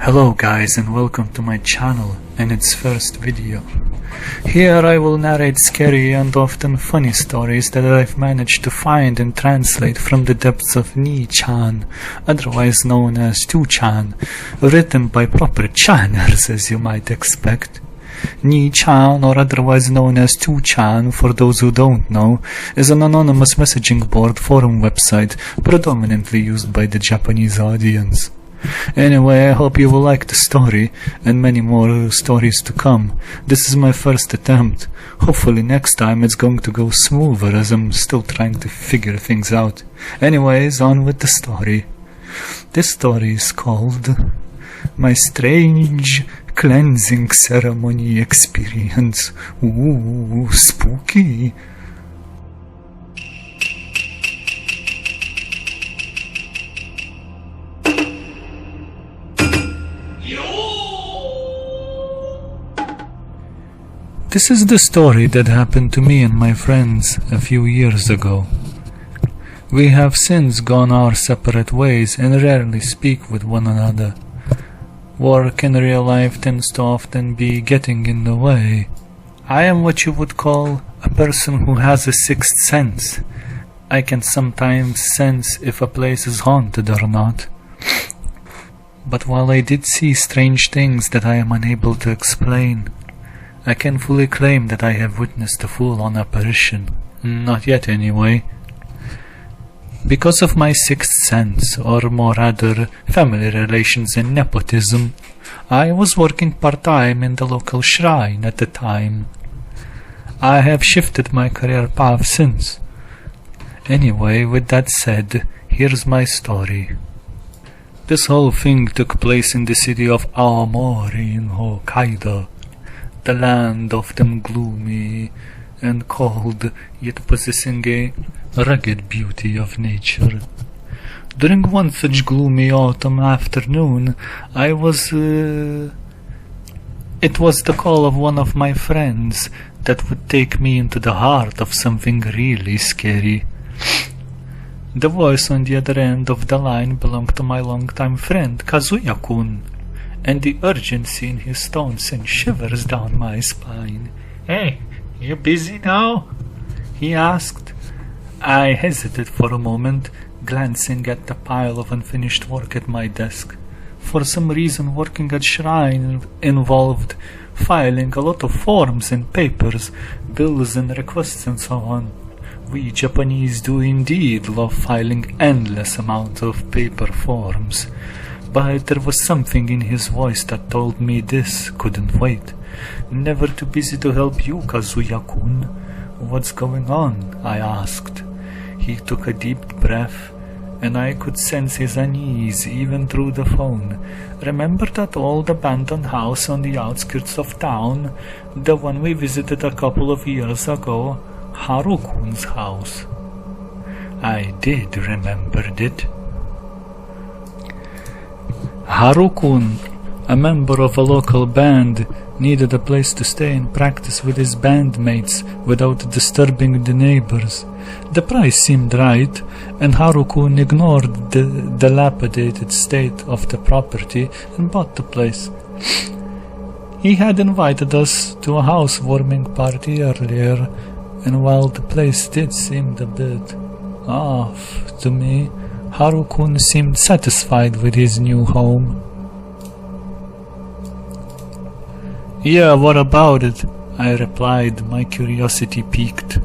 Hello guys, and welcome to my channel and its first video. Here I will narrate scary and often funny stories that I've managed to find and translate from the depths of Ni-chan, otherwise known as 2chan, written by proper channers as you might expect. Ni-chan, or otherwise known as 2chan for those who don't know, is an anonymous messaging board forum website predominantly used by the Japanese audience. Anyway, I hope you will like the story, and many more stories to come. This is my first attempt. Hopefully next time it's going to go smoother, as I'm still trying to figure things out. Anyways, on with the story. This story is called My Strange Cleansing Ceremony Experience. Ooh, spooky. This is the story that happened to me and my friends a few years ago. We have since gone our separate ways and rarely speak with one another. Work in real life tends to often be getting in the way. I am what you would call a person who has a sixth sense. I can sometimes sense if a place is haunted or not. But while I did see strange things that I am unable to explain, I can fully claim that I have witnessed a full-on apparition. Not yet, anyway. Because of my sixth sense, or more rather, family relations and nepotism, I was working part-time in the local shrine at the time. I have shifted my career path since. Anyway, with that said, here's my story. This whole thing took place in the city of Aomori in Hokkaido, the land of the gloomy and cold, yet possessing a rugged beauty of nature. During one such gloomy autumn afternoon, it was the call of one of my friends that would take me into the heart of something really scary. The voice on the other end of the line belonged to my longtime friend Kazuya-kun, and the urgency in his tone sent shivers down my spine. "Hey, you busy now?" he asked. I hesitated for a moment, glancing at the pile of unfinished work at my desk. For some reason, working at Shrine involved filing a lot of forms and papers, bills and requests and so on. We Japanese do indeed love filing endless amounts of paper forms. But there was something in his voice that told me this couldn't wait. "Never too busy to help you, Kazuya-kun. What's going on?" I asked. He took a deep breath, and I could sense his unease even through the phone. "Remember that old abandoned house on the outskirts of town? The one we visited a couple of years ago? Harukun's house." I did remember it. Harukun, a member of a local band, needed a place to stay and practice with his bandmates without disturbing the neighbors. The price seemed right, and Harukun ignored the dilapidated state of the property and bought the place. He had invited us to a housewarming party earlier, and while the place did seem a bit off to me, Harukun seemed satisfied with his new home. "Yeah, what about it?" I replied, my curiosity piqued.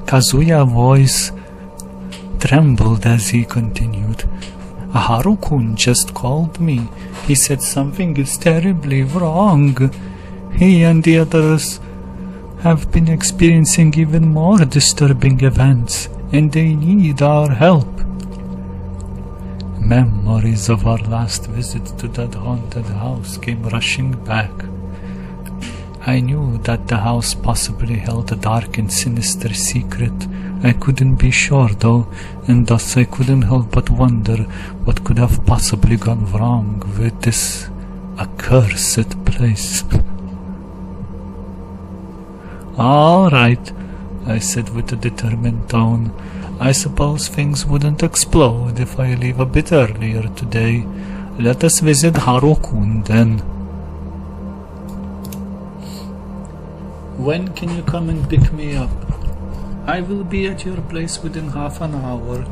Kazuya's voice trembled as he continued. "Harukun just called me. He said something is terribly wrong. He and the others have been experiencing even more disturbing events, and they need our help." Memories of our last visit to that haunted house came rushing back. I knew that the house possibly held a dark and sinister secret. I couldn't be sure though, and thus I couldn't help but wonder what could have possibly gone wrong with this accursed place. "All right," I said with a determined tone. "I suppose things wouldn't explode if I leave a bit earlier today. Let us visit Haru-kun then. When can you come and pick me up? I will be at your place within half an hour,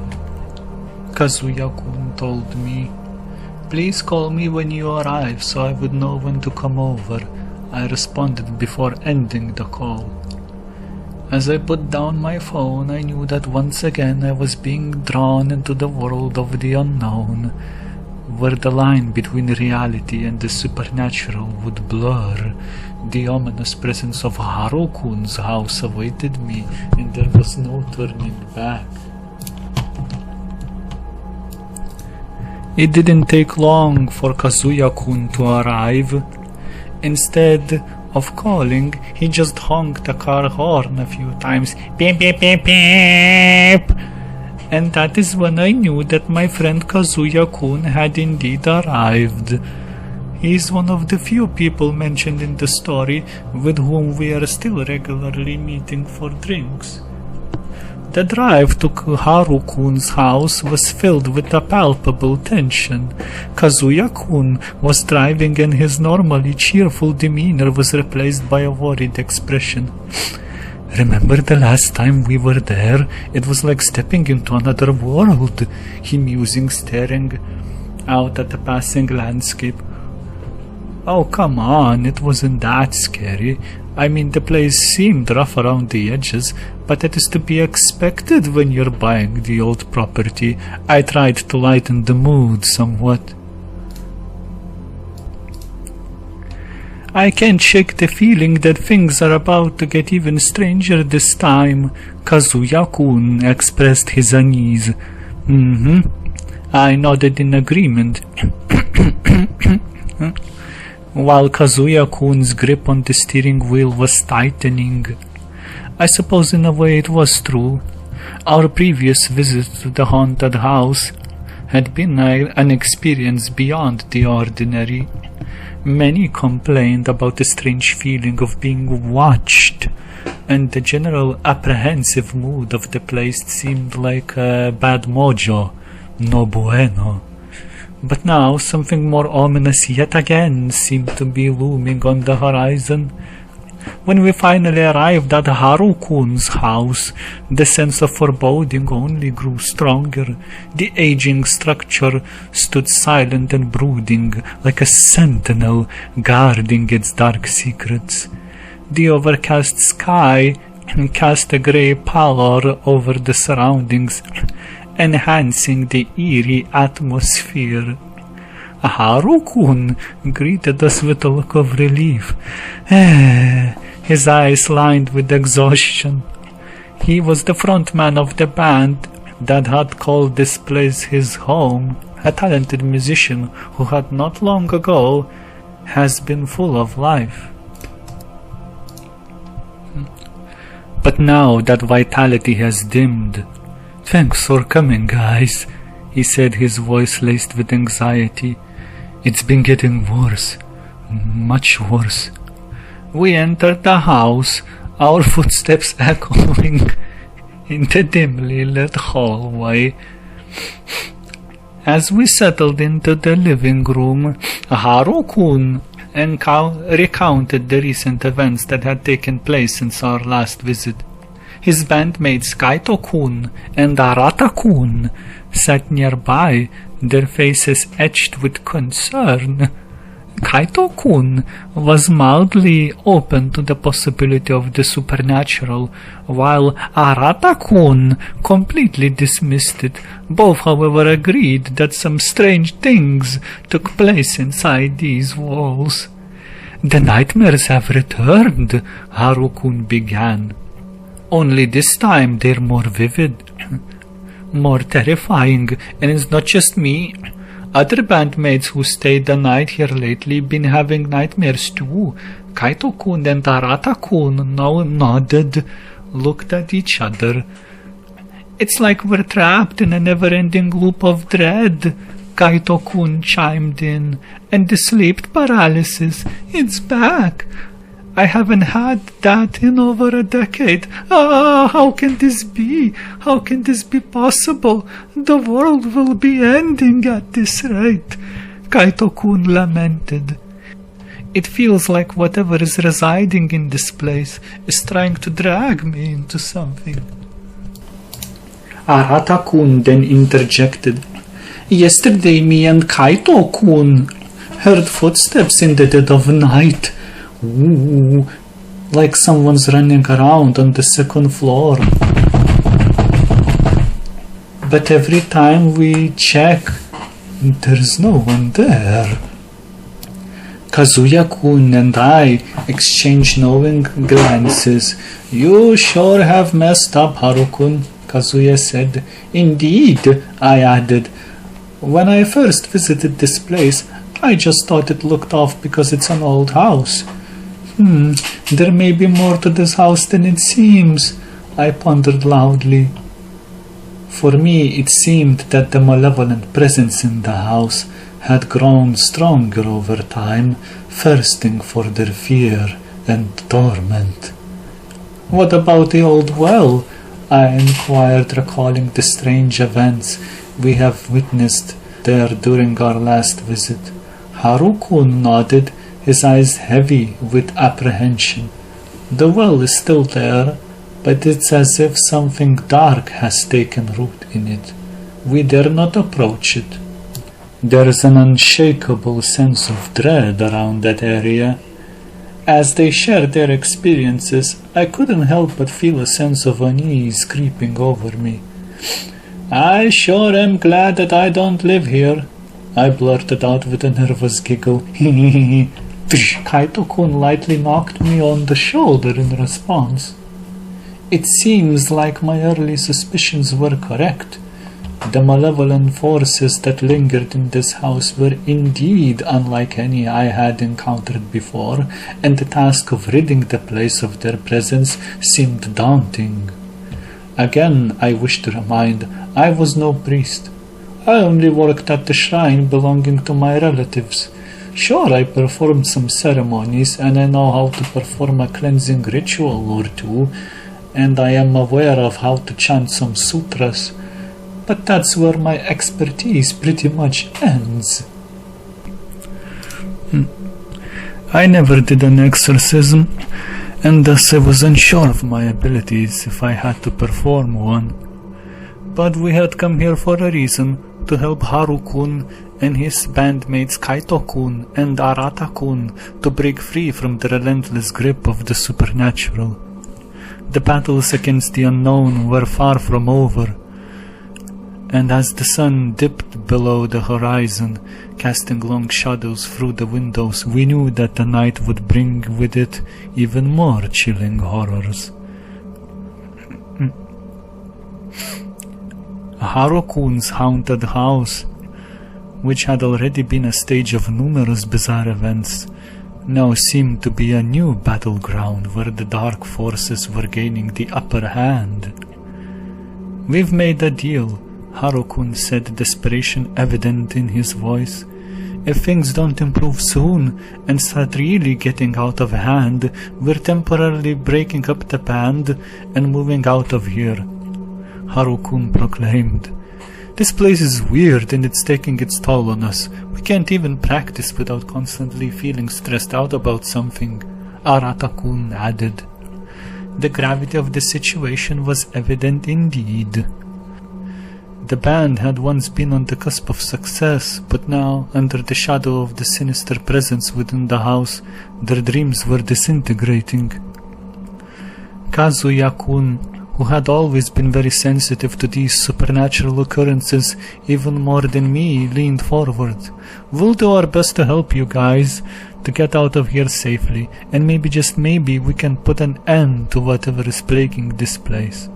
Kazuya-kun told me. Please call me when you arrive so I would know when to come over, I responded before ending the call. As I put down my phone, I knew that once again I was being drawn into the world of the unknown, where the line between reality and the supernatural would blur. The ominous presence of Haru-kun's house awaited me, and there was no turning back. It didn't take long for Kazuya-kun to arrive. Instead of calling, he just honked the car horn a few times. Beep, beep, beep, beep. And that is when I knew that my friend Kazuya-kun had indeed arrived. He is one of the few people mentioned in the story with whom we are still regularly meeting for drinks. The drive to Haru-kun's house was filled with a palpable tension. Kazuya-kun was driving and his normally cheerful demeanor was replaced by a worried expression. Remember the last time we were there? It was like stepping into another world, he musing, staring out at the passing landscape. Oh, come on, it wasn't that scary. I mean, the place seemed rough around the edges, but that is to be expected when you're buying the old property. I tried to lighten the mood somewhat. I can't shake the feeling that things are about to get even stranger this time, Kazuya-kun expressed his unease. I nodded in agreement. While Kazuya-kun's grip on the steering wheel was tightening. I suppose in a way it was true. Our previous visit to the haunted house had been an experience beyond the ordinary. Many complained about the strange feeling of being watched, and the general apprehensive mood of the place seemed like a bad mojo, no bueno. But now something more ominous yet again seemed to be looming on the horizon. When we finally arrived at Haru-kun's house, the sense of foreboding only grew stronger. The aging structure stood silent and brooding, like a sentinel guarding its dark secrets. The overcast sky cast a grey pallor over the surroundings, enhancing the eerie atmosphere. Haru-kun greeted us with a look of relief, his eyes lined with exhaustion. He was the frontman of the band that had called this place his home, a talented musician who had not long ago has been full of life. But now that vitality has dimmed. Thanks for coming, guys, he said, his voice laced with anxiety. It's been getting worse, much worse. We entered the house, our footsteps echoing in the dimly lit hallway. As we settled into the living room, Haru-kun recounted the recent events that had taken place since our last visit. His bandmates Kaito-kun and Arata-kun sat nearby, their faces etched with concern. Kaito-kun was mildly open to the possibility of the supernatural, while Arata-kun completely dismissed it. Both, however, agreed that some strange things took place inside these walls. The nightmares have returned, Haru-kun began. Only this time they're more vivid, more terrifying, and it's not just me. Other bandmates who stayed the night here lately been having nightmares too. Kaito-kun and Arata-kun now nodded, looked at each other. It's like we're trapped in a never-ending loop of dread, Kaito-kun chimed in. And the sleep paralysis, it's back. I haven't had that in over a decade. How can this be? How can this be possible? The world will be ending at this rate. Kaito-kun lamented. It feels like whatever is residing in this place is trying to drag me into something. Arata-kun then interjected. Yesterday me and Kaito-kun heard footsteps in the dead of night. Ooh, like someone's running around on the second floor. But every time we check, there's no one there. Kazuya-kun and I exchanged knowing glances. You sure have messed up, Haru-kun, Kazuya said. Indeed, I added. When I first visited this place, I just thought it looked off because it's an old house. There may be more to this house than it seems, I pondered loudly. For me, it seemed that the malevolent presence in the house had grown stronger over time, thirsting for their fear and torment. What about the old well? I inquired, recalling the strange events we have witnessed there during our last visit. Haru-kun nodded, his eyes heavy with apprehension. The well is still there, but it's as if something dark has taken root in it. We dare not approach it. There is an unshakable sense of dread around that area. As they shared their experiences, I couldn't help but feel a sense of unease creeping over me. I sure am glad that I don't live here, I blurted out with a nervous giggle. Kaito-kun lightly knocked me on the shoulder in response. It seems like my early suspicions were correct. The malevolent forces that lingered in this house were indeed unlike any I had encountered before, and the task of ridding the place of their presence seemed daunting. Again, I wish to remind, I was no priest. I only worked at the shrine belonging to my relatives. Sure, I performed some ceremonies, and I know how to perform a cleansing ritual or two, and I am aware of how to chant some sutras, but that's where my expertise pretty much ends. I never did an exorcism, and thus I was unsure of my abilities if I had to perform one. But we had come here for a reason, to help Haru-kun and his bandmates Kaito-kun and Arata-kun to break free from the relentless grip of the supernatural. The battles against the unknown were far from over, and as the sun dipped below the horizon, casting long shadows through the windows, we knew that the night would bring with it even more chilling horrors. Haru-kun's haunted house, which had already been a stage of numerous bizarre events, now seemed to be a new battleground where the dark forces were gaining the upper hand. We've made a deal, Haru-kun said, desperation evident in his voice. If things don't improve soon and start really getting out of hand, we're temporarily breaking up the band and moving out of here. Haru-kun proclaimed. This place is weird and it's taking its toll on us. We can't even practice without constantly feeling stressed out about something, Arata-kun added. The gravity of the situation was evident indeed. The band had once been on the cusp of success, but now, under the shadow of the sinister presence within the house, their dreams were disintegrating. Kazuya-kun, who had always been very sensitive to these supernatural occurrences, even more than me, leaned forward. We'll do our best to help you guys to get out of here safely, and maybe, just maybe, we can put an end to whatever is plaguing this place.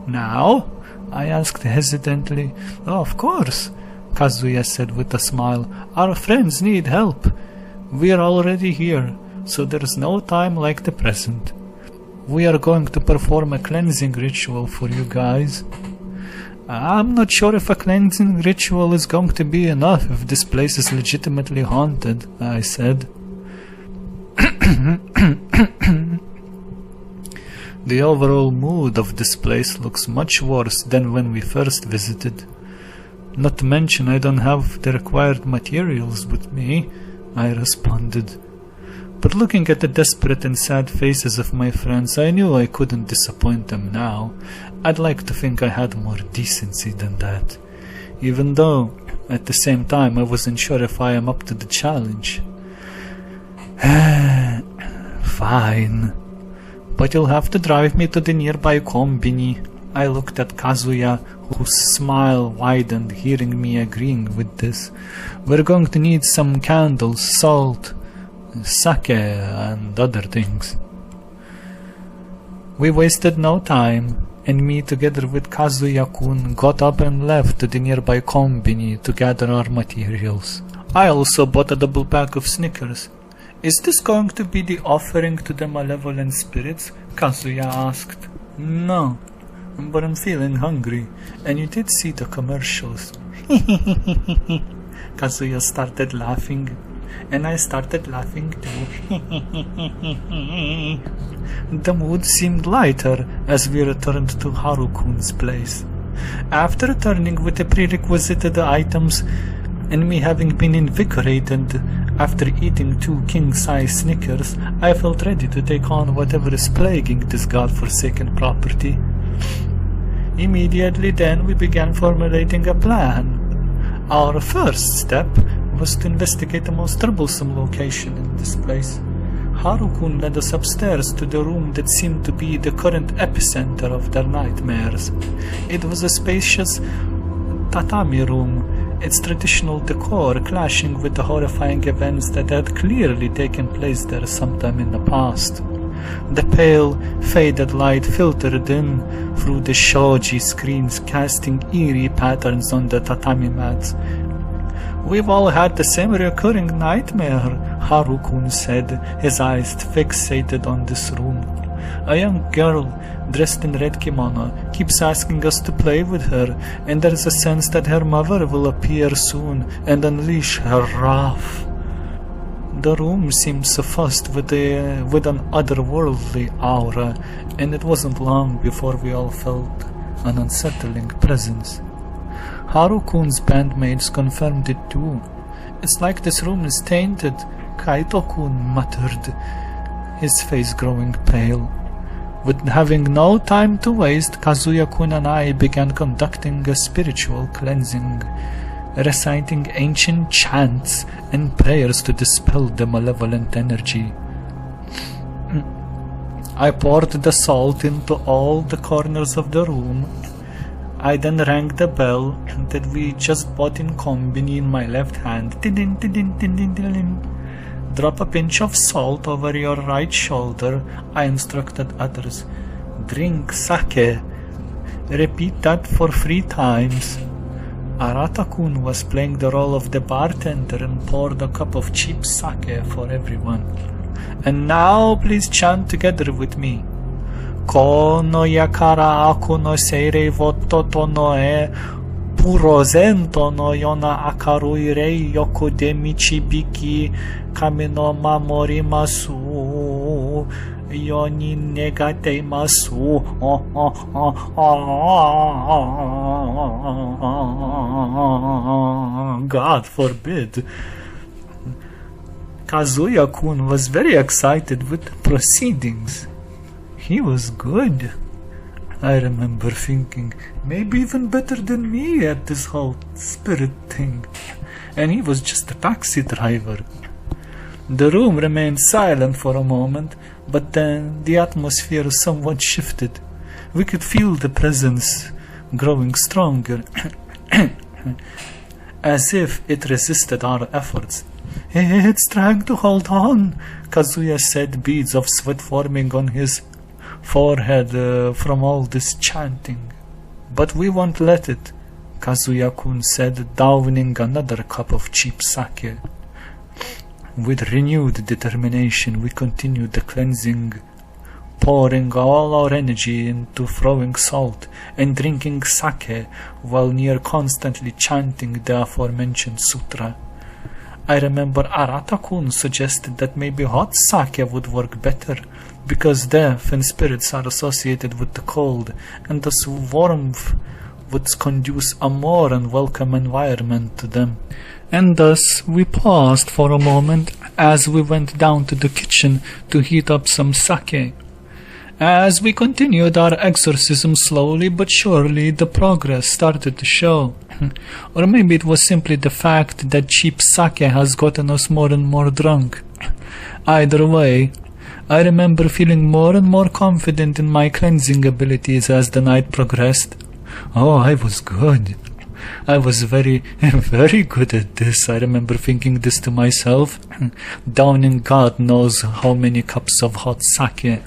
Now? I asked hesitantly. Oh, of course, Kazuya said with a smile. Our friends need help. We're already here, so there's no time like the present. We are going to perform a cleansing ritual for you guys. I'm not sure if a cleansing ritual is going to be enough if this place is legitimately haunted, I said. The overall mood of this place looks much worse than when we first visited. Not to mention I don't have the required materials with me, I responded. But looking at the desperate and sad faces of my friends, I knew I couldn't disappoint them now. I'd like to think I had more decency than that, even though, at the same time, I wasn't sure if I am up to the challenge. Fine, but you'll have to drive me to the nearby combini. I looked at Kazuya, whose smile widened, hearing me agreeing with this. We're going to need some candles, salt, sake, and other things. We wasted no time, and me together with Kazuya-kun got up and left to the nearby combini to gather our materials. I also bought a double pack of Snickers. Is this going to be the offering to the malevolent spirits? Kazuya asked. No, but I'm feeling hungry, and you did see the commercials. Kazuya started laughing, and I started laughing too. The mood seemed lighter as we returned to Harukun's place. After returning with the prerequisited items, and me having been invigorated after eating 2 king-size Snickers, I felt ready to take on whatever is plaguing this godforsaken property. Immediately then we began formulating a plan. Our first step was to investigate the most troublesome location in this place. Harukun led us upstairs to the room that seemed to be the current epicenter of their nightmares. It was a spacious tatami room, its traditional decor clashing with the horrifying events that had clearly taken place there sometime in the past. The pale, faded light filtered in through the shoji screens, casting eerie patterns on the tatami mats. We've all had the same recurring nightmare, Harukun said, his eyes fixated on this room. A young girl, dressed in red kimono, keeps asking us to play with her, and there's a sense that her mother will appear soon and unleash her wrath. The room seemed suffused with an otherworldly aura, and it wasn't long before we all felt an unsettling presence. Harukun's bandmates confirmed it too. It's like this room is tainted, Kaito-kun muttered, his face growing pale. With having no time to waste, Kazuya-kun and I began conducting a spiritual cleansing, reciting ancient chants and prayers to dispel the malevolent energy. I poured the salt into all the corners of the room. I then rang the bell that we just bought in combini in my left hand. Drop a pinch of salt over your right shoulder, I instructed others. Drink sake. Repeat that for 3 times. Arata-kun was playing the role of the bartender and poured a cup of cheap sake for everyone. And now please chant together with me. Kono yakara aku no seirei vototo no e purozento no yona akarui rei yoku de michibiki kami no mamorimasu yoni negateimasu. God forbid. Kazuya-kun was very excited with the proceedings. He was good. I remember thinking, maybe even better than me at this whole spirit thing. And he was just a taxi driver. The room remained silent for a moment, but then the atmosphere somewhat shifted. We could feel the presence growing stronger, as if it resisted our efforts. It's trying to hold on, Kazuya said, beads of sweat forming on his forehead from all this chanting. But we won't let it, Kazuya-kun said, downing another cup of cheap sake. With renewed determination we continued the cleansing, pouring all our energy into throwing salt and drinking sake while near constantly chanting the aforementioned sutra. I remember Arata-kun suggested that maybe hot sake would work better, because death and spirits are associated with the cold, and thus warmth would conduce a more unwelcome environment to them. And thus we paused for a moment as we went down to the kitchen to heat up some sake. As we continued our exorcism, slowly but surely the progress started to show. Or maybe it was simply the fact that cheap sake has gotten us more and more drunk. Either way, I remember feeling more and more confident in my cleansing abilities as the night progressed. Oh, I was good. I was very, very good at this. I remember thinking this to myself, downing God knows how many cups of hot sake,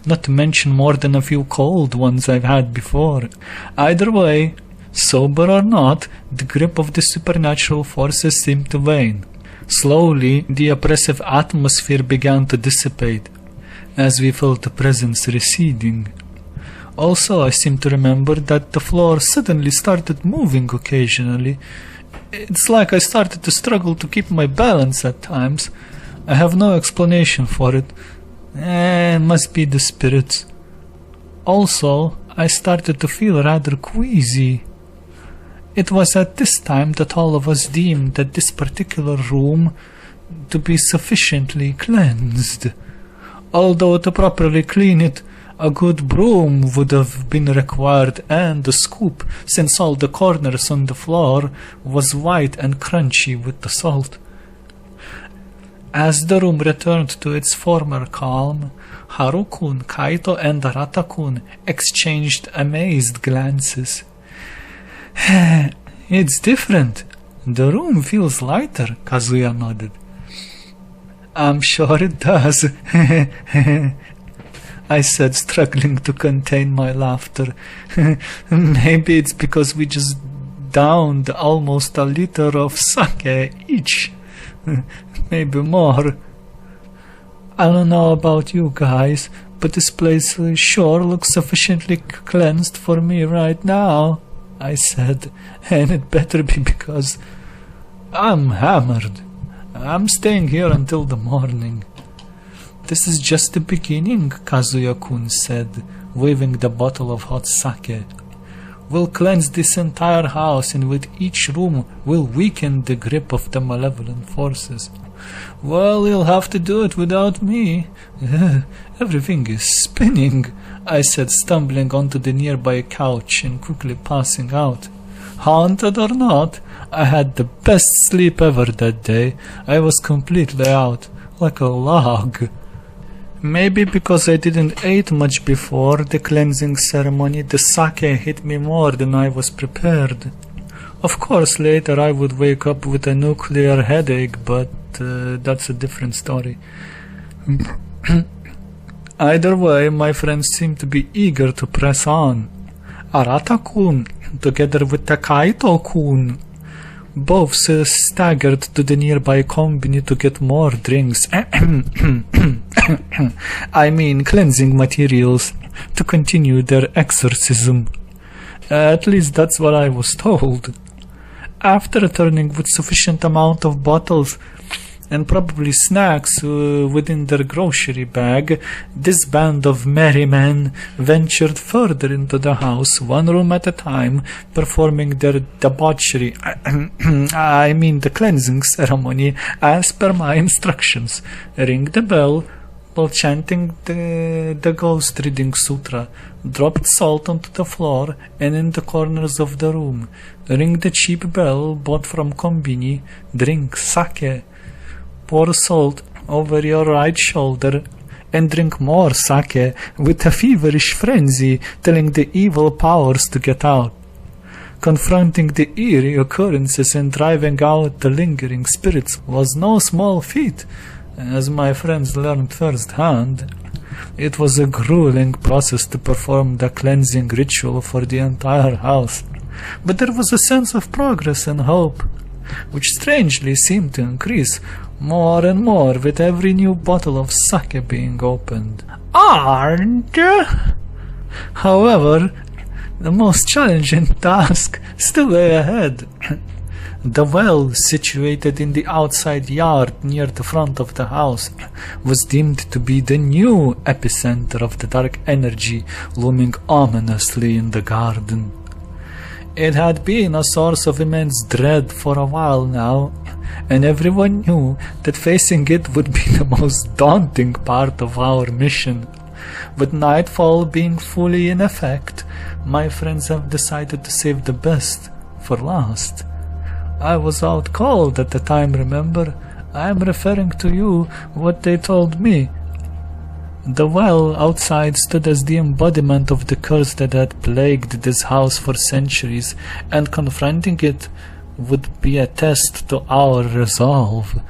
not to mention more than a few cold ones I've had before. Either way, sober or not, the grip of the supernatural forces seemed to wane. Slowly, the oppressive atmosphere began to dissipate, as we felt the presence receding. Also, I seem to remember that the floor suddenly started moving occasionally. It's like I started to struggle to keep my balance at times. I have no explanation for it. It must be the spirits. Also, I started to feel rather queasy. It was at this time that all of us deemed that this particular room to be sufficiently cleansed. Although to properly clean it, a good broom would have been required, and a scoop, since all the corners on the floor was white and crunchy with the salt. As the room returned to its former calm, Haru-kun, Kaito, and Arata-kun exchanged amazed glances. It's different. The room feels lighter, Kazuya nodded. I'm sure it does. I said, struggling to contain my laughter. Maybe it's because we just downed almost a liter of sake each. Maybe more. I don't know about you guys, but this place sure looks sufficiently cleansed for me right now, I said, and it better be because I'm hammered. I'm staying here until the morning. This is just the beginning, Kazuya-kun said, waving the bottle of hot sake. We'll cleanse this entire house, and with each room we'll weaken the grip of the malevolent forces. Well, you'll have to do it without me. Everything is spinning, I said, stumbling onto the nearby couch and quickly passing out. Haunted or not, I had the best sleep ever that day. I was completely out, like a log. Maybe because I didn't eat much before the cleansing ceremony, the sake hit me more than I was prepared. Of course, later I would wake up with a nuclear headache, but that's a different story. Either way, my friends seemed to be eager to press on. Arata-kun, together with Kaito-kun, both staggered to the nearby combini to get more drinks. I mean cleansing materials, to continue their exorcism. At least that's what I was told. After returning with sufficient amount of bottles and probably snacks within their grocery bag, this band of merry men ventured further into the house, one room at a time, performing their debauchery, I mean the cleansing ceremony, as per my instructions. Ring the bell while chanting the ghost reading sutra, dropped salt onto the floor and in the corners of the room, ring the cheap bell bought from kombini, drink sake, pour salt over your right shoulder, and drink more sake with a feverish frenzy, telling the evil powers to get out. Confronting the eerie occurrences and driving out the lingering spirits was no small feat, as my friends learned firsthand. It was a grueling process to perform the cleansing ritual for the entire house, but there was a sense of progress and hope, which strangely seemed to increase more and more with every new bottle of sake being opened. However, the most challenging task still lay ahead. The well, situated in the outside yard near the front of the house, was deemed to be the new epicenter of the dark energy looming ominously in the garden. It had been a source of immense dread for a while now, and everyone knew that facing it would be the most daunting part of our mission. With nightfall being fully in effect, my friends have decided to save the best for last. I was out cold at the time, remember? I am referring to you what they told me. The well outside stood as the embodiment of the curse that had plagued this house for centuries, and confronting it would be a test to our resolve.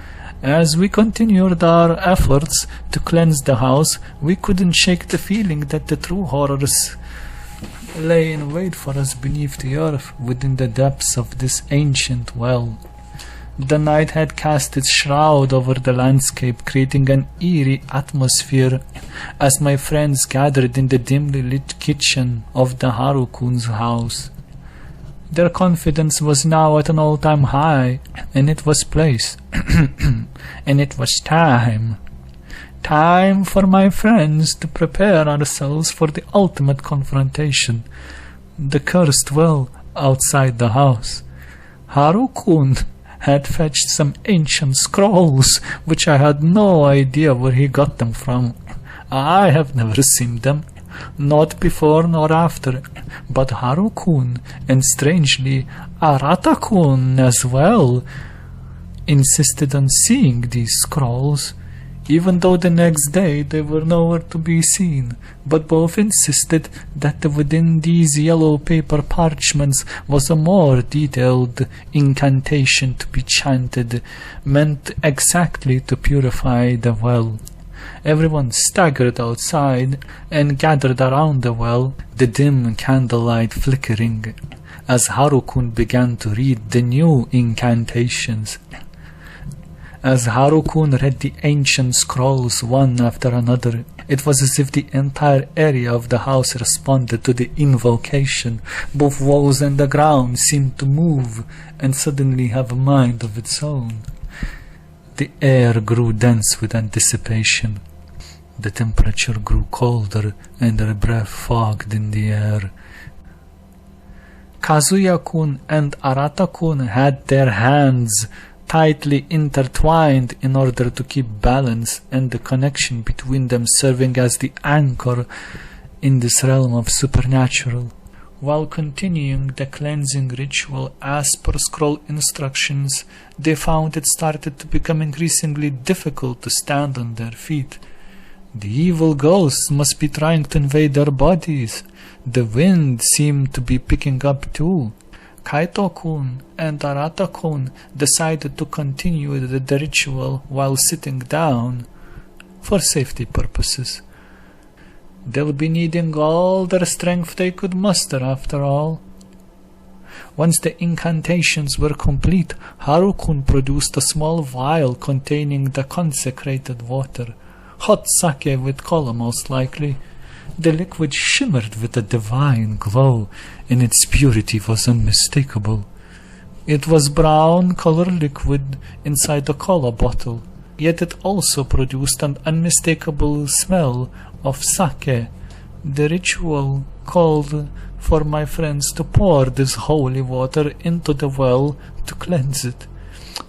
As we continued our efforts to cleanse the house, we couldn't shake the feeling that the true horrors lay in wait for us beneath the earth, within the depths of this ancient well. The night had cast its shroud over the landscape, creating an eerie atmosphere as my friends gathered in the dimly lit kitchen of the Harukun's house. Their confidence was now at an all-time high, and it was place. And it was time. Time for my friends to prepare ourselves for the ultimate confrontation. The cursed well outside the house. Harukun had fetched some ancient scrolls, which I had no idea where he got them from. I have never seen them, not before nor after, but Harukun, and strangely Aratakun as well, insisted on seeing these scrolls, even though the next day they were nowhere to be seen, but both insisted that within these yellow paper parchments was a more detailed incantation to be chanted, meant exactly to purify the well. Everyone staggered outside and gathered around the well, the dim candlelight flickering, as Harukun began to read the new incantations. As Harukun read the ancient scrolls one after another, it was as if the entire area of the house responded to the invocation. Both walls and the ground seemed to move and suddenly have a mind of its own. The air grew dense with anticipation. The temperature grew colder and their breath fogged in the air. Kazuya-kun and Arata-kun had their hands tightly intertwined in order to keep balance, and the connection between them serving as the anchor in this realm of supernatural. While continuing the cleansing ritual as per scroll instructions, they found it started to become increasingly difficult to stand on their feet. The evil ghosts must be trying to invade their bodies. The wind seemed to be picking up too. Kaito-kun and Arata-kun decided to continue the ritual while sitting down for safety purposes. They'll be needing all their strength they could muster after all. Once the incantations were complete, Harukun produced a small vial containing the consecrated water, hot sake with color most likely. The liquid shimmered with a divine glow, and its purity was unmistakable. It was brown-color liquid inside a cola bottle, yet it also produced an unmistakable smell of sake. The ritual called for my friends to pour this holy water into the well to cleanse it,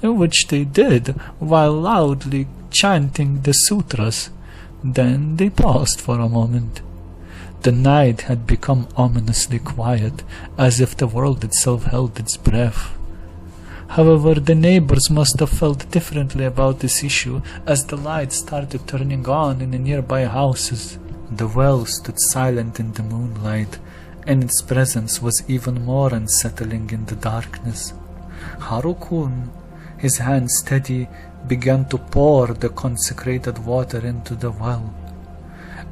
which they did while loudly chanting the sutras. Then they paused for a moment. The night had become ominously quiet, as if the world itself held its breath. However, the neighbors must have felt differently about this issue as the lights started turning on in the nearby houses. The well stood silent in the moonlight, and its presence was even more unsettling in the darkness. Harukun, his hand steady, began to pour the consecrated water into the well.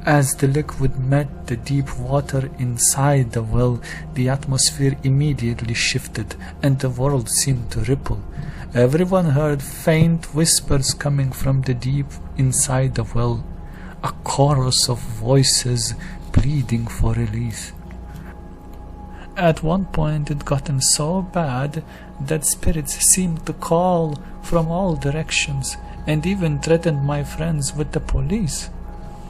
As the liquid met the deep water inside the well, the atmosphere immediately shifted, and the world seemed to ripple. Everyone heard faint whispers coming from the deep inside the well, a chorus of voices pleading for relief. At one point it gotten so bad that spirits seemed to call from all directions, and even threatened my friends with the police.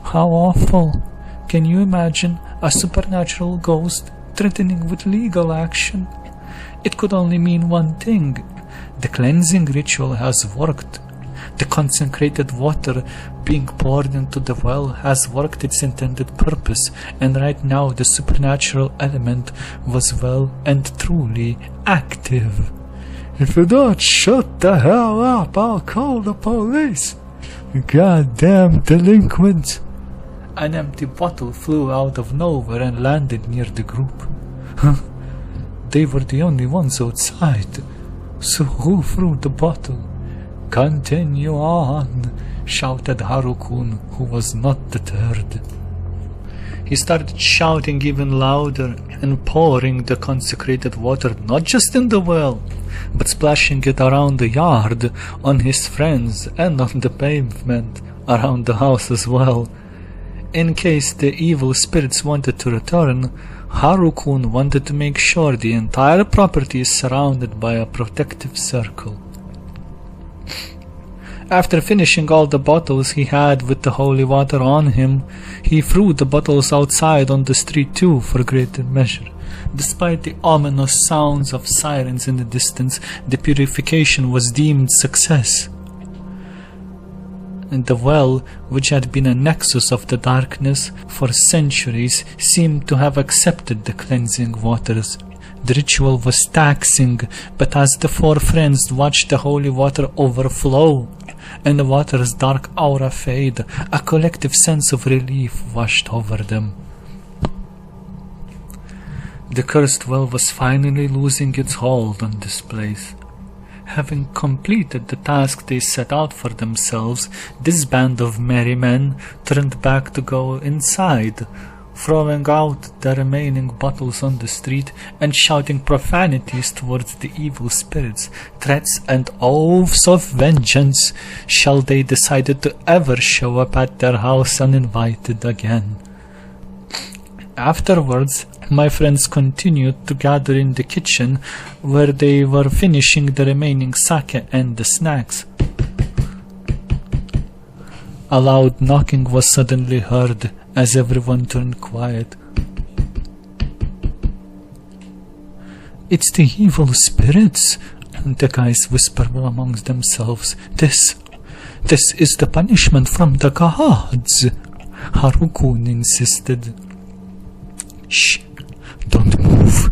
How awful! Can you imagine a supernatural ghost threatening with legal action? It could only mean one thing. The cleansing ritual has worked. The consecrated water being poured into the well has worked its intended purpose, and right now the supernatural element was well and truly active. If you don't shut the hell up, I'll call the police. Goddamn delinquent. An empty bottle flew out of nowhere and landed near the group. They were the only ones outside. So who threw the bottle? Continue on, shouted Haru-kun, who was not deterred. He started shouting even louder and pouring the consecrated water not just in the well, but splashing it around the yard, on his friends, and on the pavement around the house as well. In case the evil spirits wanted to return, Haru-kun wanted to make sure the entire property is surrounded by a protective circle. After finishing all the bottles he had with the holy water on him, he threw the bottles outside on the street too for greater measure. Despite the ominous sounds of sirens in the distance, the purification was deemed success. And the well, which had been a nexus of the darkness for centuries, seemed to have accepted the cleansing waters. The ritual was taxing, but as the four friends watched the holy water overflow and the water's dark aura fade, a collective sense of relief washed over them. The cursed well was finally losing its hold on this place. Having completed the task they set out for themselves, this band of merry men turned back to go inside, throwing out the remaining bottles on the street and shouting profanities towards the evil spirits, threats and oaths of vengeance, shall they decide to ever show up at their house uninvited again. Afterwards, my friends continued to gather in the kitchen, where they were finishing the remaining sake and the snacks. A loud knocking was suddenly heard as everyone turned quiet. "It's the evil spirits," the guys whispered amongst themselves. This is the punishment from the gods," Haru-kun insisted. "Shh, don't move,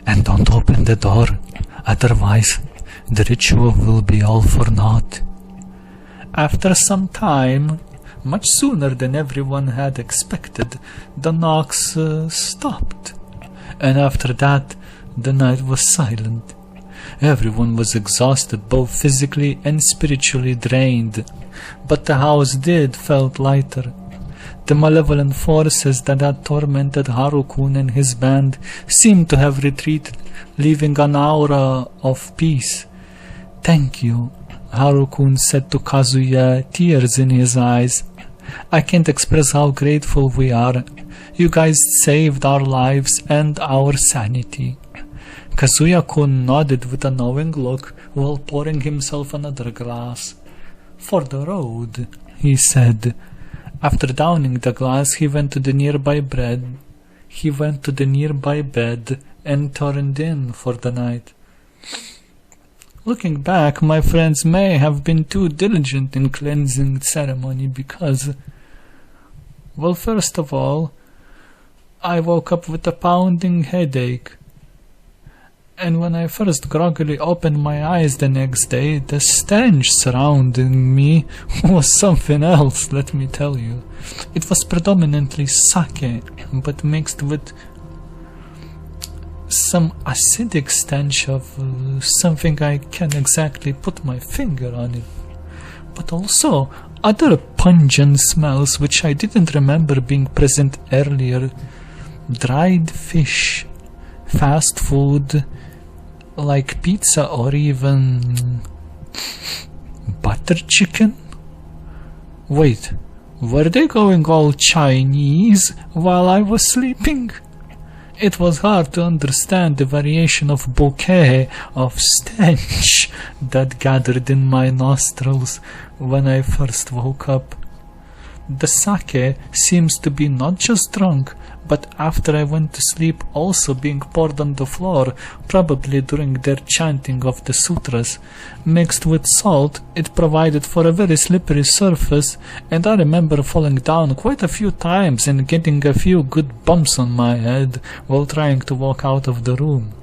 and don't open the door, otherwise the ritual will be all for naught." After some time, much sooner than everyone had expected, the knocks stopped, and after that the night was silent. Everyone was exhausted, both physically and spiritually drained, but the house felt lighter. The malevolent forces that had tormented Haru-kun and his band seemed to have retreated, leaving an aura of peace. "Thank you," Haru-kun said to Kazuya, tears in his eyes. "I can't express how grateful we are. You guys saved our lives and our sanity." Kazuya-kun nodded with a knowing look while pouring himself another glass. "For the road," he said. After downing the glass, he went to the nearby bed and turned in for the night. Looking back, my friends may have been too diligent in cleansing ceremony because, well, first of all, I woke up with a pounding headache. And when I first groggily opened my eyes the next day, the stench surrounding me was something else, let me tell you. It was predominantly sake, but mixed with some acidic stench of something I can't exactly put my finger on it. But also other pungent smells which I didn't remember being present earlier. Dried fish, fast food, like pizza or even butter chicken? Wait, were they going all Chinese while I was sleeping? It was hard to understand the variation of bouquet of stench that gathered in my nostrils when I first woke up. The sake seems to be not just drunk, but after I went to sleep also being poured on the floor, probably during their chanting of the sutras. Mixed with salt, it provided for a very slippery surface, and I remember falling down quite a few times and getting a few good bumps on my head while trying to walk out of the room.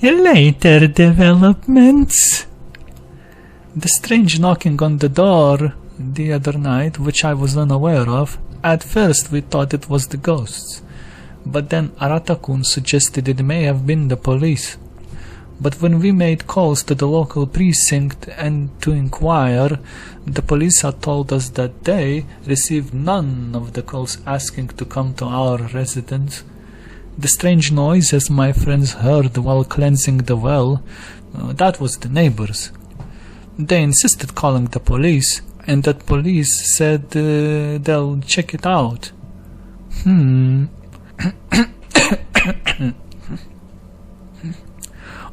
Later developments. The strange knocking on the door the other night, which I was unaware of. At first we thought it was the ghosts, but then Arata-kun suggested it may have been the police. But when we made calls to the local precinct and to inquire, the police had told us that they received none of the calls asking to come to our residence. The strange noises my friends heard while cleansing the well, that was the neighbors. They insisted calling the police, and that police said they'll check it out.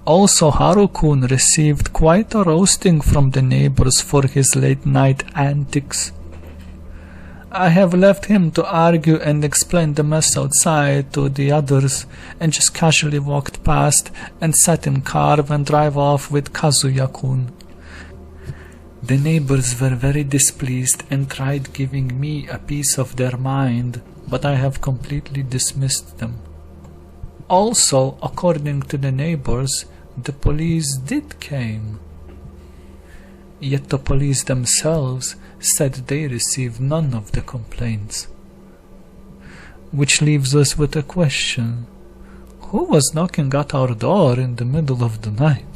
Also, Haru-kun received quite a roasting from the neighbors for his late-night antics. I have left him to argue and explain the mess outside to the others, and just casually walked past and sat in car and drive off with Kazuya-kun. The neighbors were very displeased and tried giving me a piece of their mind, but I have completely dismissed them. Also, according to the neighbors, the police did came. Yet the police themselves said they received none of the complaints. Which leaves us with a question. Who was knocking at our door in the middle of the night?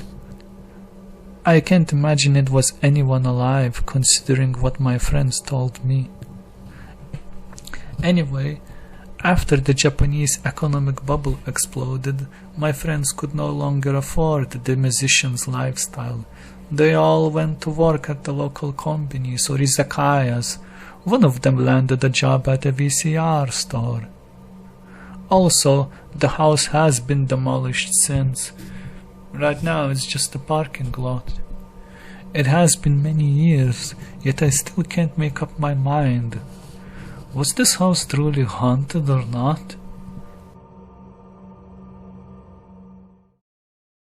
I can't imagine it was anyone alive, considering what my friends told me. Anyway, after the Japanese economic bubble exploded, my friends could no longer afford the musician's lifestyle. They all went to work at the local companies or izakayas. One of them landed a job at a VCR store. Also, the house has been demolished since. Right now it's just a parking lot. It has been many years, yet I still can't make up my mind. Was this house truly haunted or not?